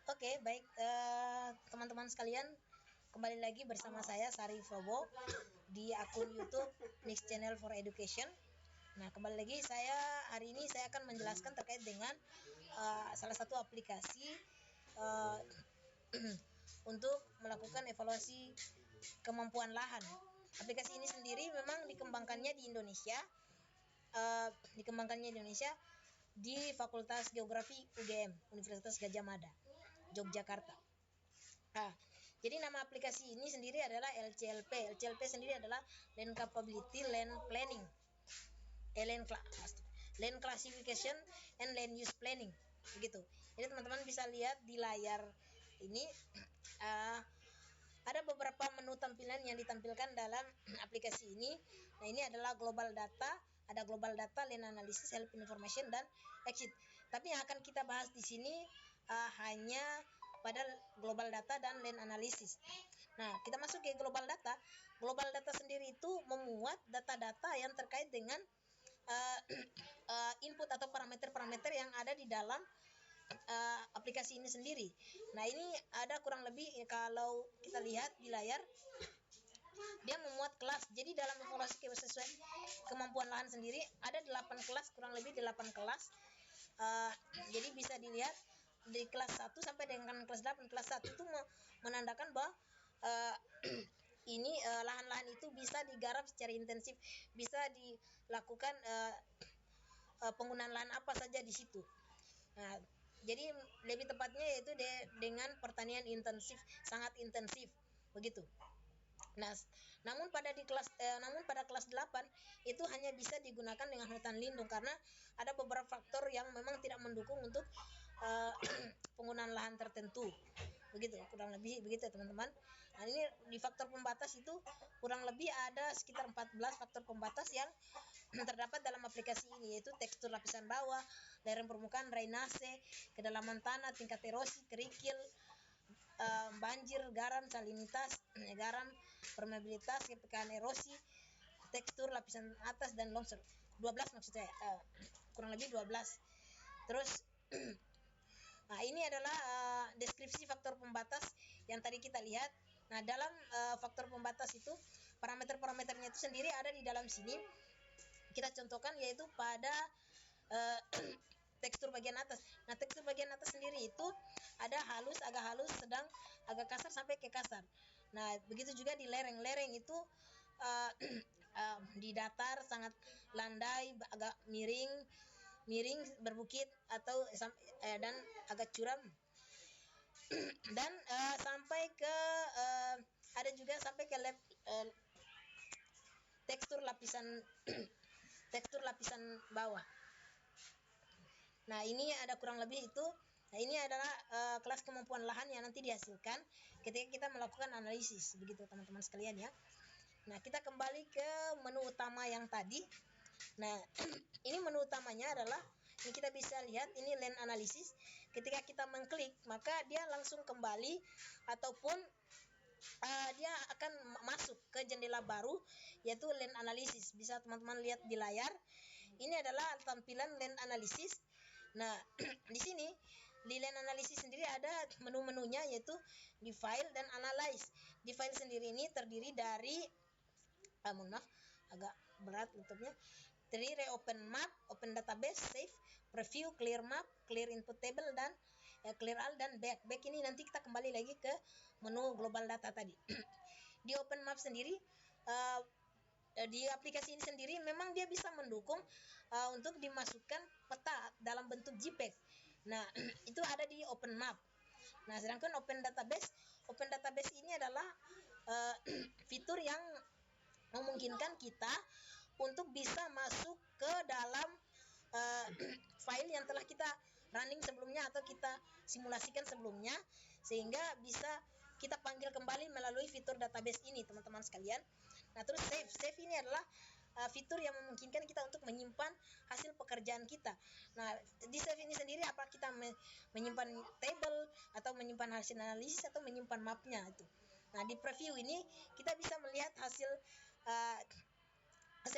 Oke, baik teman-teman sekalian, kembali lagi bersama saya Sari Frobo di akun YouTube Mix Channel for Education. Nah, kembali lagi hari ini saya akan menjelaskan terkait dengan salah satu aplikasi uh, untuk melakukan evaluasi kemampuan lahan. Aplikasi ini sendiri memang dikembangkannya di Indonesia, di Fakultas Geografi UGM, Universitas Gadjah Mada, Yogyakarta. Jadi nama aplikasi ini sendiri adalah LCLP. LCLP sendiri adalah Land Capability Land Planning, Land Classification and Land Use Planning, begitu. Jadi teman-teman bisa lihat di layar ini ada beberapa menu tampilan yang ditampilkan dalam aplikasi ini. Nah, ini adalah global data, ada global data, land analysis, help information, dan exit. Tapi yang akan kita bahas di sini hanya pada global data dan land analysis. Nah, kita masuk ke global data. Global data sendiri itu memuat data-data yang terkait dengan input atau parameter-parameter yang ada di dalam aplikasi ini sendiri. Nah, ini ada kurang lebih, kalau kita lihat di layar, dia memuat kelas. Jadi dalam evaluasi kesesuaian kemampuan lahan sendiri ada 8 kelas, kurang lebih 8 kelas. Jadi bisa dilihat dari kelas 1 sampai dengan kelas 8. Kelas 1 itu menandakan bahwa ini lahan-lahan itu bisa digarap secara intensif, bisa dilakukan penggunaan lahan apa saja di situ. Nah, jadi lebih tepatnya yaitu dengan pertanian intensif, sangat intensif, begitu. Nah, namun pada kelas 8 itu hanya bisa digunakan dengan hutan lindung karena ada beberapa faktor yang memang tidak mendukung untuk penggunaan lahan tertentu. Begitu, kurang lebih begitu, teman-teman. Nah, ini di faktor pembatas itu kurang lebih ada sekitar 14 faktor pembatas yang terdapat dalam aplikasi ini, yaitu tekstur lapisan bawah, lereng permukaan, drainase, kedalaman tanah, tingkat erosi, kerikil, banjir, garam, salinitas, garam, permeabilitas, kepekaan erosi, tekstur lapisan atas, dan longsor. 12 maksud saya, kurang lebih 12. Terus nah, ini adalah deskripsi faktor pembatas yang tadi kita lihat. Nah, dalam faktor pembatas itu parameter-parameternya itu sendiri ada di dalam sini. Kita contohkan yaitu pada tekstur bagian atas. Nah, tekstur bagian atas sendiri itu ada halus, agak halus, sedang, agak kasar, sampai ke kasar. Nah, begitu juga di lereng. Lereng itu di datar, sangat landai, agak miring, berbukit, atau dan agak curam. Dan sampai ke ada juga sampai ke tekstur lapisan tekstur lapisan bawah. Nah, ini ada kurang lebih itu. Nah, ini adalah kelas kemampuan lahan yang nanti dihasilkan ketika kita melakukan analisis, begitu teman-teman sekalian ya. Nah, kita kembali ke menu utama yang tadi. Nah, ini menu utamanya adalah, ini kita bisa lihat, ini land analysis. Ketika kita mengklik, maka dia langsung kembali ataupun dia akan masuk ke jendela baru, yaitu land analysis. Bisa teman-teman lihat di layar. Ini adalah tampilan land analysis. Nah, di sini di land analysis sendiri ada menu-menunya, yaitu di file dan analyze. Di file sendiri ini terdiri dari mohon maaf, agak berat tutupnya. Terdiri open map, open database, save, preview, clear map, clear input table, dan clear all, dan back. Back ini nanti kita kembali lagi ke menu global data tadi. Di open map sendiri, di aplikasi ini sendiri memang dia bisa mendukung untuk dimasukkan peta dalam bentuk JPEG. Nah, itu ada di open map. Nah, sedangkan open database ini adalah fitur yang memungkinkan kita untuk bisa masuk ke dalam file yang telah kita running sebelumnya atau kita simulasikan sebelumnya, sehingga bisa kita panggil kembali melalui fitur database ini, teman-teman sekalian. Nah, terus save ini adalah fitur yang memungkinkan kita untuk menyimpan hasil pekerjaan kita. Nah, di save ini sendiri, apa kita menyimpan table atau menyimpan hasil analisis atau menyimpan mapnya itu. Nah, di preview ini kita bisa melihat hasil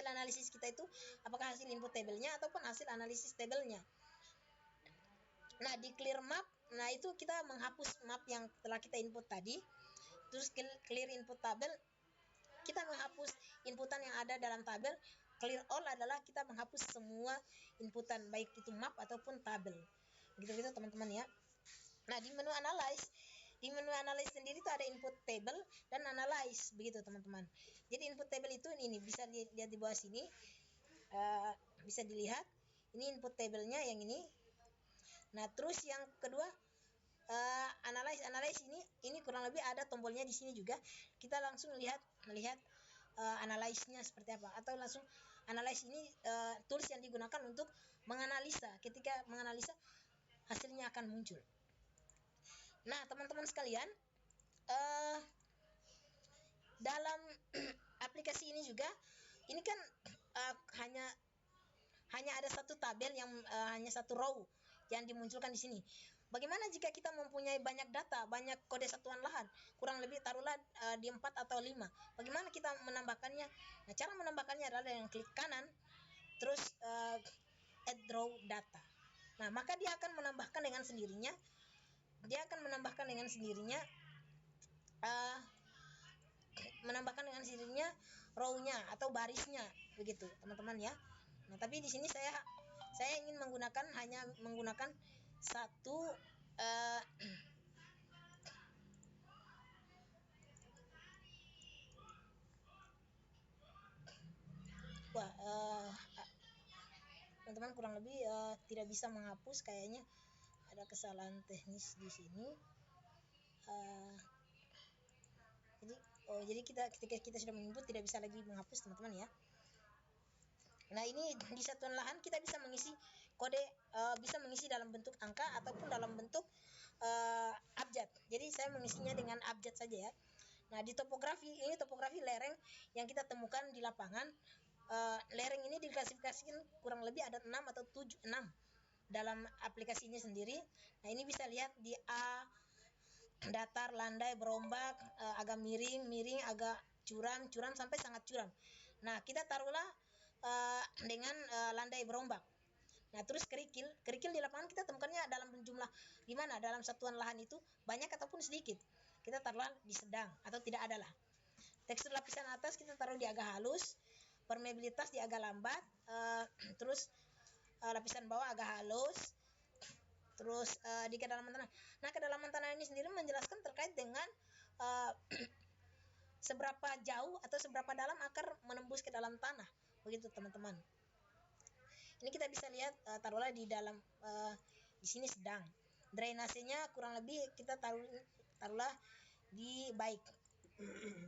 analisis kita itu apakah hasil input tabelnya ataupun hasil analisis tabelnya. Nah, di clear map Nah, itu kita menghapus map yang telah kita input tadi. Terus clear input tabel, kita menghapus inputan yang ada dalam tabel. Clear all adalah kita menghapus semua inputan, baik itu map ataupun tabel. Gitu-gitu teman-teman ya. Nah, di menu analyze sendiri itu ada input table dan analyze, begitu teman-teman. Jadi input table itu ini bisa dilihat di bawah sini. Bisa dilihat ini input tablenya yang ini. Nah, terus yang kedua analyze ini kurang lebih ada tombolnya di sini juga. Kita langsung melihat analyze-nya seperti apa, atau langsung analyze ini tools yang digunakan untuk menganalisa. Ketika menganalisa, hasilnya akan muncul. Nah, teman-teman sekalian, dalam aplikasi ini juga, ini kan hanya ada satu tabel yang hanya satu row yang dimunculkan di sini. Bagaimana jika kita mempunyai banyak data, banyak kode satuan lahan, kurang lebih taruhlah di 4 atau 5. Bagaimana kita menambahkannya? Nah, cara menambahkannya adalah dengan klik kanan, terus add row data. Nah, maka dia akan menambahkan dengan sendirinya. Row-nya atau barisnya, begitu teman-teman ya. Nah, tapi di sini saya ingin hanya menggunakan satu teman-teman kurang lebih tidak bisa menghapus, kayaknya ada kesalahan teknis di sini. Jadi ketika kita sudah menginput tidak bisa lagi menghapus teman-teman ya. Nah, ini di satuan lahan kita bisa mengisi kode, bisa mengisi dalam bentuk angka ataupun dalam bentuk abjad. Jadi saya mengisinya dengan abjad saja ya. Nah, di topografi, ini topografi lereng yang kita temukan di lapangan. Lereng ini diklasifikasikan kurang lebih ada 6 atau 6 dalam aplikasinya sendiri. Nah, ini bisa lihat di A, datar, landai, berombak, agak miring, agak curam sampai sangat curam. Nah, kita taruhlah dengan landai berombak. Nah, terus kerikil di lapangan kita temukannya dalam jumlah gimana? Dalam satuan lahan itu banyak ataupun sedikit. Kita taruhlah di sedang atau tidak ada lah. Tekstur lapisan atas kita taruh di agak halus, permeabilitas di agak lambat, terus lapisan bawah agak halus, terus di kedalaman tanah. Nah, kedalaman tanah ini sendiri menjelaskan terkait dengan seberapa jauh atau seberapa dalam akar menembus ke dalam tanah, begitu teman-teman. Ini kita bisa lihat taruhlah di dalam di sini sedang. Drainasenya kurang lebih kita taruhlah di baik.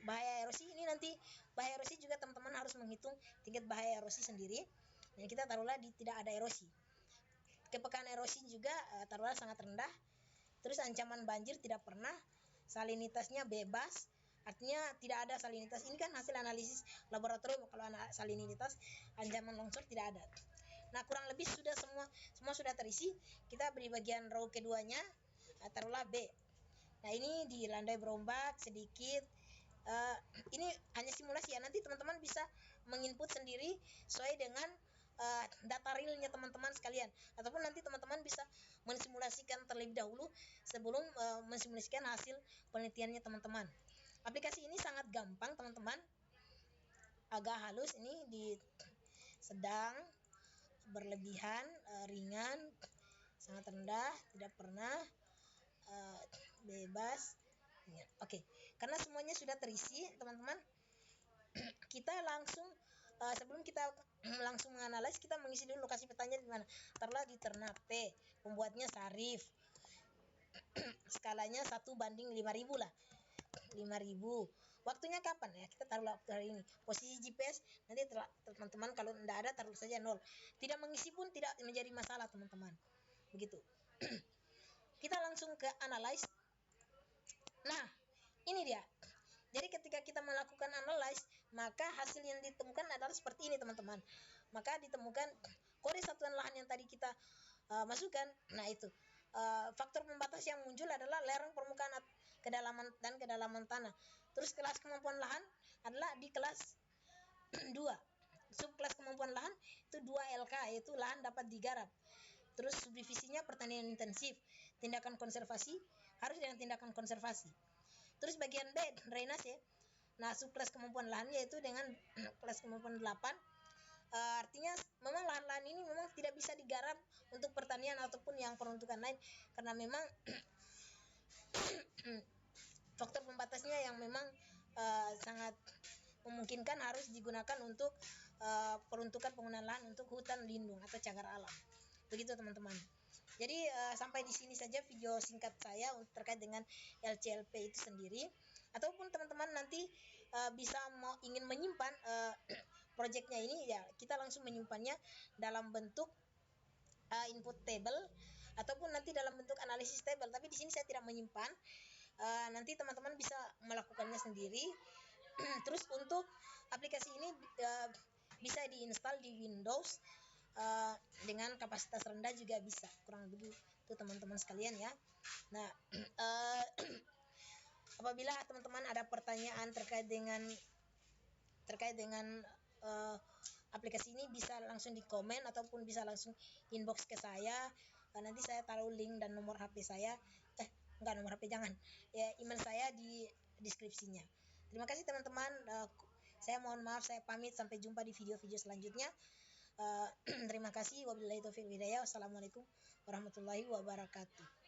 Bahaya erosi ini nanti, bahaya erosi juga teman-teman harus menghitung tingkat bahaya erosi sendiri. Dan kita taruhlah di tidak ada erosi. Kepekaan erosi juga taruhlah sangat rendah. Terus ancaman banjir tidak pernah. Salinitasnya bebas, artinya tidak ada salinitas. Ini kan hasil analisis laboratorium. Kalau salinitas, ancaman longsor tidak ada. Nah, kurang lebih sudah semua sudah terisi. Kita beri bagian row keduanya, taruhlah B. Nah, ini di landai berombak sedikit. Ini hanya simulasi ya. Nanti teman-teman bisa menginput sendiri sesuai dengan data realnya teman-teman sekalian, ataupun nanti teman-teman bisa mensimulasikan terlebih dahulu sebelum mensimulasikan hasil penelitiannya teman-teman. Aplikasi ini sangat gampang teman-teman. Agak halus ini di sedang, berlebihan, ringan, sangat rendah, tidak pernah, bebas. Oke. Karena semuanya sudah terisi teman-teman, kita langsung sebelum kita langsung menganalisis, kita mengisi dulu lokasi petanya di mana. Taruhlah di Ternate, pembuatnya Sarif. Skalanya 1:5000 lah. 5000. Waktunya kapan ya? Kita taruhlah waktu hari ini. Posisi GPS nanti teman-teman kalau tidak ada taruh saja 0. Tidak mengisi pun tidak menjadi masalah teman-teman. Begitu. Kita langsung ke analyze. Nah, ini dia. Jadi ketika kita melakukan analyze, maka hasil yang ditemukan adalah seperti ini teman-teman. Maka ditemukan kode satuan lahan yang tadi kita masukkan. Nah, itu faktor pembatas yang muncul adalah lereng permukaan kedalaman dan kedalaman tanah. Terus kelas kemampuan lahan adalah di kelas 2. Subkelas kemampuan lahan itu 2 LK, yaitu lahan dapat digarap. Terus subdivisinya pertanian intensif. tindakan konservasi harus dengan tindakan konservasi. Terus bagian B, drainase. Nah, subkelas kemampuan lahan yaitu dengan kelas kemampuan 8. Artinya memang lahan-lahan ini memang tidak bisa digarap untuk pertanian ataupun yang peruntukan lain karena memang faktor pembatasnya yang memang sangat memungkinkan harus digunakan untuk peruntukan penggunaan lahan untuk hutan lindung atau cagar alam. Begitu teman-teman. Jadi sampai di sini saja video singkat saya terkait dengan LCLP itu sendiri. Ataupun teman-teman nanti bisa ingin menyimpan proyeknya ini, ya kita langsung menyimpannya dalam bentuk input table ataupun nanti dalam bentuk analisis table. Tapi di sini saya tidak menyimpan. Nanti teman-teman bisa melakukannya sendiri. Terus untuk aplikasi ini bisa diinstal di Windows dengan kapasitas rendah juga bisa, kurang lebih itu teman-teman sekalian ya. Nah, apabila teman-teman ada pertanyaan terkait dengan aplikasi ini, bisa langsung di komen ataupun bisa langsung inbox ke saya. Nanti saya taruh link dan nomor HP saya. Enggak, nomor HP jangan. Ya, email saya di deskripsinya. Terima kasih teman-teman. Saya mohon maaf, saya pamit. Sampai jumpa di video-video selanjutnya. Terima kasih. Wabillahi taufiq wal hidayah. Wassalamualaikum warahmatullahi wabarakatuh.